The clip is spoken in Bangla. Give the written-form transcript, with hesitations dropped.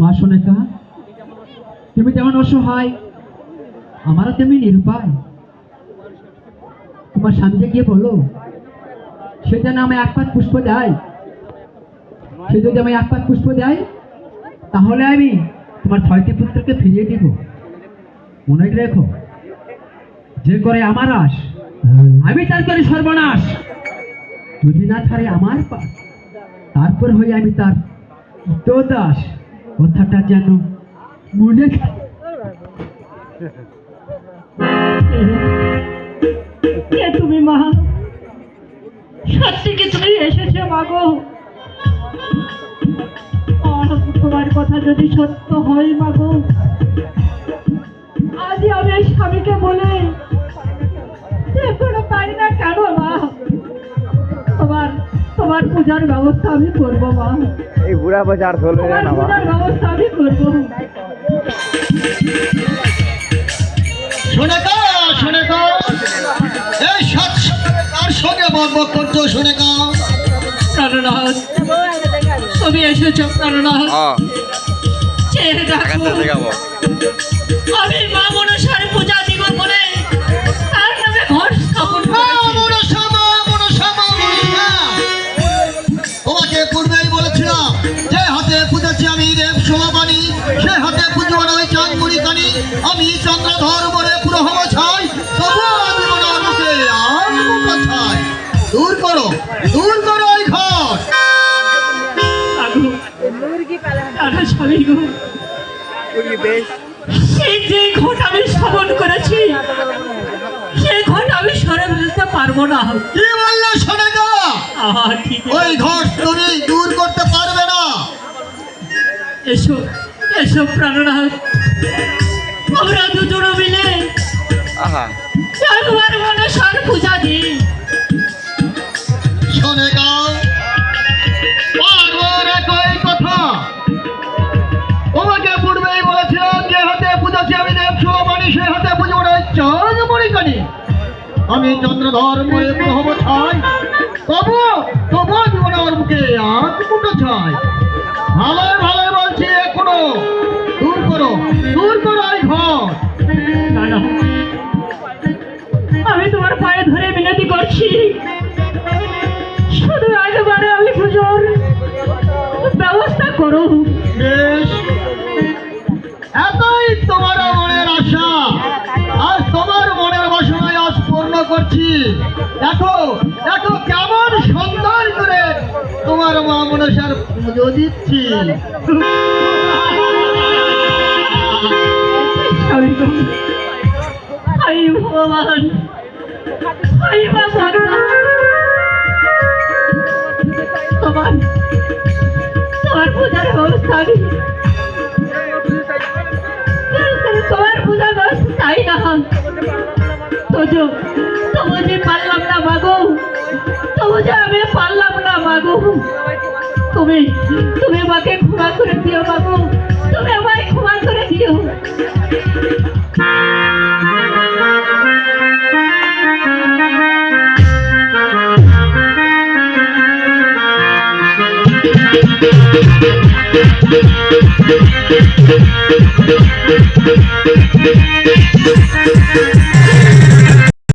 মা সোনেকা, তুমি যেমন অসহায় আমারও তেমনি নিরুপায়। তোমার স্বামীকে গিয়ে বলো সে যেন আমায় এক পাত পুষ্প দেয়। সে যদি আমায় এক পাত পুষ্প দেয় তাহলে আমি তোমার 6টি পুত্রকে ফিরিয়ে দিব। মনে রেখো, যে করে আমার আশ আমি তার করে সর্বনাশ। যদি না ছাড়ে আমার পাশ তারপর হই আমি তার দাস। কথাটা যেন মনে তুমি মা, সত্যি কি তুমি এসেছো মাগো? তোমার কথা যদি সত্য হয় মাগো, আজই আমি এই স্বামীকে বলে এখনো পাই না কেন মা? তোমার পূজার ব্যবস্থা আমি করবো মা। এই বুড়া বাজার চলবে না, পূজার ব্যবস্থা আমি করবো। শুনে গো, শুনে গো, এই কার সঙ্গে বকবক করছো? শুনে গো, প্রাণনাথ, তুমি এসেছো প্রাণনাথ। আমি মা মনসার পূজা দিব বলে তার নামে ঘর স্থাপন করেছি। তোমাকে পূর্বেই বলেছিলাম যে হাতে পুজোছি আমি দেব শোভাবাণী, সে হাতে পুজো নয় চাঁদমুড়ি কানি। আমি চন্দ্রধর বলে পুরো হব ছাই, দূর করো, দূর করো এই ঘর। স্বামী গো, সেই যে ঘট আমি শ্রবণ করেছি সে ঘট আমি সরে ফেলতে পারবো না। কি বললে শোনে গো? ওই ঘট তুমি দূর করতে পারবে না। এসো এসো প্রাণনাথ, আমরা দুজনে মিলে একবার মনসার পূজা দিই। শোনে গো, বারবার একই কথা। তোমাকে পূর্বেই বলেছিলাম যে হাতে পূজাছি আমি দেব শোভাবাণী, সে হাতে পুজো নয় চাঁদমুড়ি কানি। আমি চন্দ্রধর মরে হব ছাই, তবু জীবনের মুখে আজ মুটো ছাই। ভালো ভালো বলছি, এখনো দূর করো, দূর করো এই ঘর। আমি তোমার পায়ে ধরে মিনতি করছি, শুধু একবারে আমি পুজোর ব্যবস্থা করো। বেশ, এতই তোমার মনের আশা, আজ তোমার মনের বাসনায় আজ পূর্ণ করছি। দেখো দেখো কেমন সুন্দর করে তোমার মা মনসার পুজো দিচ্ছি। ভগবান, তোমার পূজার ব্যবস্থা, তোমার পূজার ব্যবস্থা চাই না। তবু যে পারলাম না মাগো, তবু যে আমি পারলাম না মাগো। তুমি আমাকে ক্ষমা করে দিও মাগো, তুমি আমায় ক্ষমা করে দিও। Thank you.